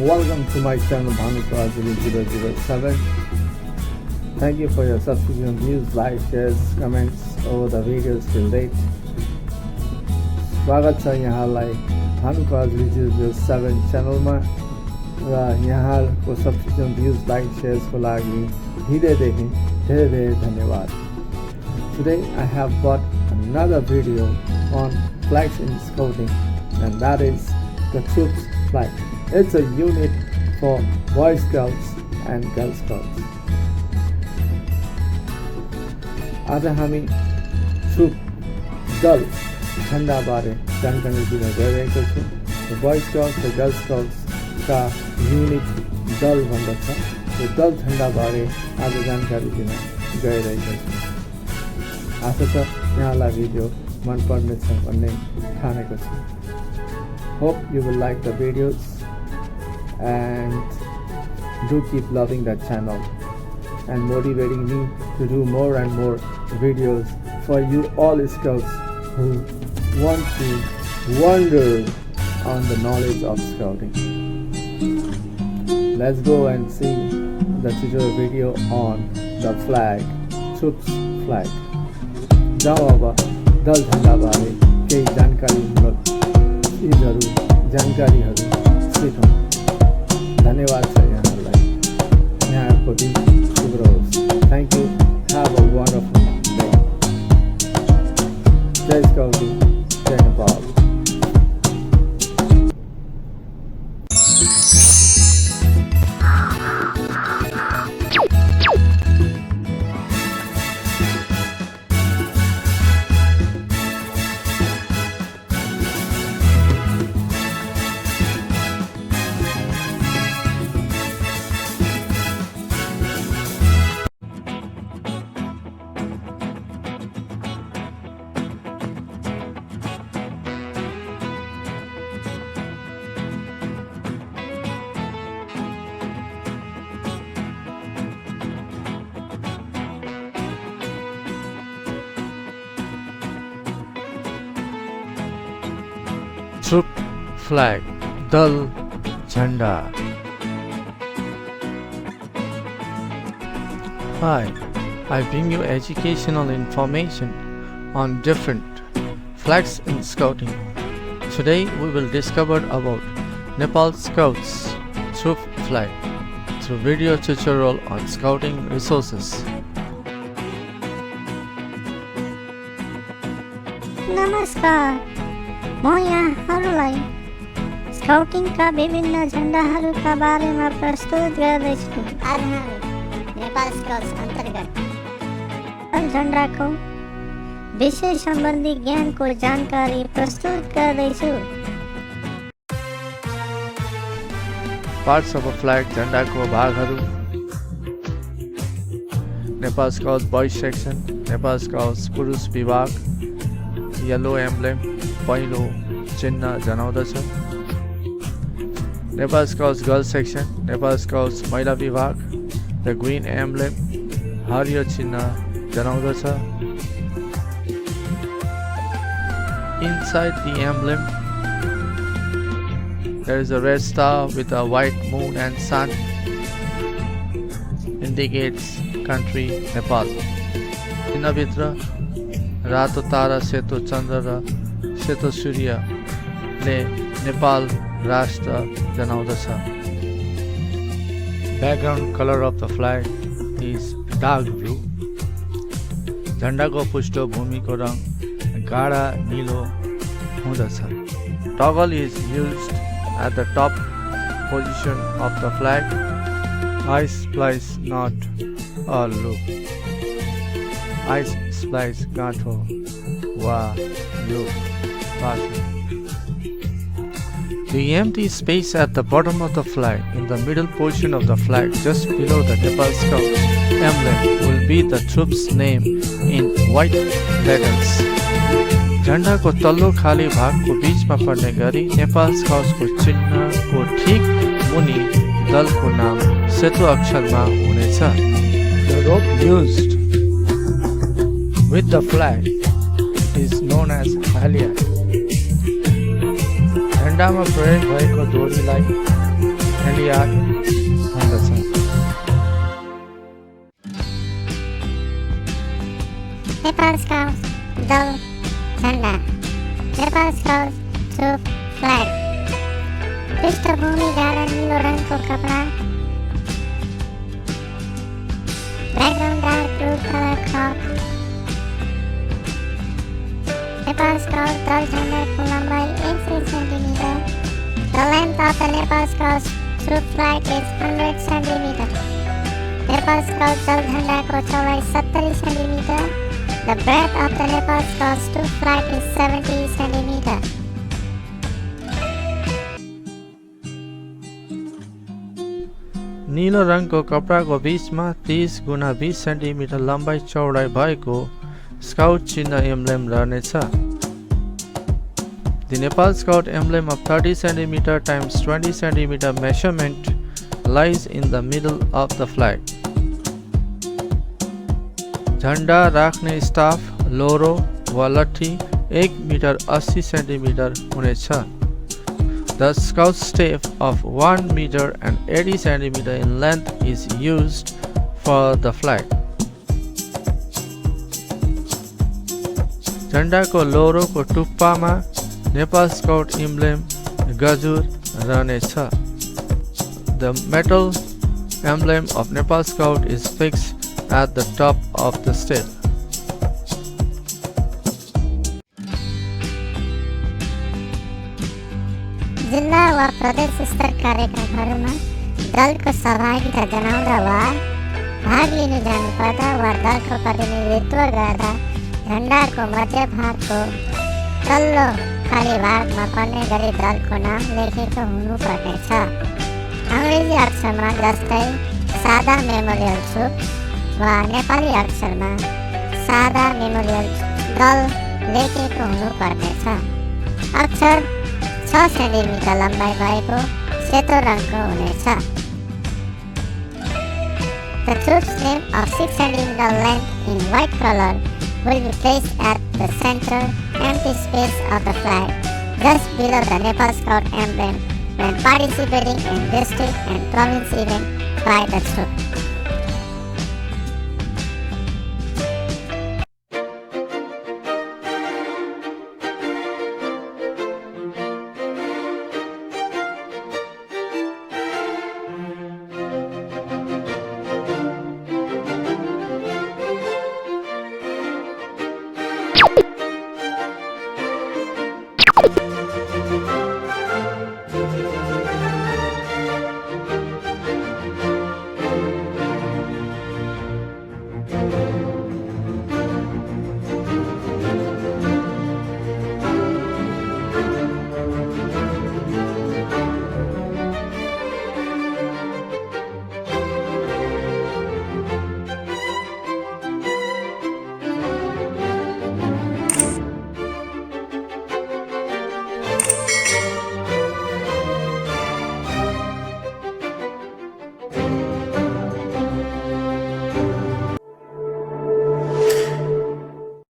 Welcome to my channel Bhanupraj007. Thank you for your subscription, views, likes, shares, comments over the videos till date. स्वागत छ यहाँलाई Bhanupraj007 च्यानलमा र यहाँको subscription, views, like, शेयर्सको लागि हृदयदेखि धेरै धन्यवाद. Today I have brought another video on flags in scouting, and that is the troops flag. It's a unit for Boy Scouts and Girl Scouts. आज हामी troop दल झण्डा बारे जानकारी दिन गइरहेको छौँ. Boy Scouts र Girl Scouts का युनिट दल भन्दछ. यो दल झण्डा बारे आज जानकारी दिन गइरहेको छौँ. आशा छ यहाँलाई भिडियो मन पर्नेछ भन्ने ठानेको छु. Hope you will like the videos and do keep loving the channel and motivating me to do more and more videos for you all scouts who want to wonder on the knowledge of scouting. Let's go and see the tutorial video on the flag, troops flag. जाऊ अब दल झण्डा बारे केही जानकारीहरू सिकौँ. धन्यवाद छ यहाँहरूलाई. यहाँको दिन शुभ रहोस्. Thank you. Have a wonderful day. जय स्काउटिङ, जय Nepal. Troop flag, Dal Jhanda. Hi, I bring you educational information on different flags in scouting. Today we will discover about Nepal Scouts troop flag through video tutorial on scouting resources. नमस्कार, म यहाँहरूलाई स्काउटिङका विभिन्न झण्डाहरूका बारेमा प्रस्तुत गर्दैछु. आज हामी नेपाल स्काउट्स अन्तर्गत दल झण्डाको विषय सम्बन्धी ज्ञानको जानकारी प्रस्तुत गर्दैछु. पार्ट्स अफ अ फ्ल्याग झण्डाको भागहरू: Nepal scouts boys section, Nepal scouts पुरुष विभाग. येलो एम्ब्लेम पहिलो चिन्ह जनाउँदछ. Nepal scouts girl section, Nepal scouts महिला विभाग. द ग्रीन एम्ब्लेम हरियो चिन्ह जनाउँदछ. Inside the emblem there is a red star with a white moon and sun, indicates country Nepal. चिन्हभित्र रातो तारा, सेतो चन्द्र र सेतो सूर्यले नेपाल राष्ट्र जनाउँदछ. Background color of the flag is dark blue. झण्डाको पृष्ठभूमिको रङ गाढा नीलो हुँदछ. Toggle is used at the top position of the flag. I splice not a loop. I splice गाँठो वा loop. The empty space at the bottom of the flag, in the middle portion of the flag, just below the Nepal Scouts emblem, will be the troop's name in white letters. झण्डाको तल्लो खाली भागको बीचमा पर्ने गरी नेपाल स्काउट्सको चिन्हको ठीक मुनि दलको नाम सेतो अक्षरमा हुनेछ. The rope used with the flag is known as Halyard. झण्डामा प्रयोग भएको डोरीलाई Halyard भन्दछ। नेपाल स्काउट्स दल झन्डा नेपाल स्काउट्स troop flag पृष्ठभूमि गाढा नीलो रङको कपडा background dark blue colour cloth Nepal scout दल झन्डाको लम्बाइ 100 centimetre The length of the Nepal Scouts troop flag is 100 centimeter. Nepal Scout दल झन्डाको चौडाइ 70 centimetre The breadth of the Nepal Scouts troop flag is 70 centimeter. नीलो रङको कपडाको बीचमा 30 गुणा 20 सेन्टिमिटर लम्बाइ चौडाइ भएको स्काउट चिन्ह एम्ब्लेम रहनेछ। The Nepal Scout emblem of 30 cm times 20 cm measurement lies in the middle of the flag. झण्डा राख्ने स्टाफ लोरो वा लट्ठी 1 मिटर 80 सेन्टिमिटर हुनेछ। The scout stave of 1 meter and 80 centimeter in length is used for the flag. झण्डाको लोरोको टुप्पामा Nepal Scout emblem गजुर रहनेछ। The metal emblem of Nepal Scout is fixed at the top of the stave. जिल्ला वा प्रदेश स्तर कार्यक्रमहरूमा दलको सहभागिता जनाउँदा वा भाग लिन जानुपर्दा वा दलको प्रतिनिधित्व गर्दा झण्डाको मध्य भागको तल्लो खाली भागमा पर्ने गरी दलको नाम लेखेको हुनुपर्नेछ। अङ्ग्रेजी अक्षरमा जस्तै सादा मेमोरियल ट्रुप वा नेपाली अक्षरमा सादा मेमोरियल दल लेखेको हुनुपर्नेछ। अक्षर 6 सेन्टिमिटर लम्बाइ भएको सेतो रङको हुनेछ। The troop's name of 6 cm length in white color will be placed at the center empty space of the flag, just below the Nepal Scout emblem when participating in district and province event by the troop.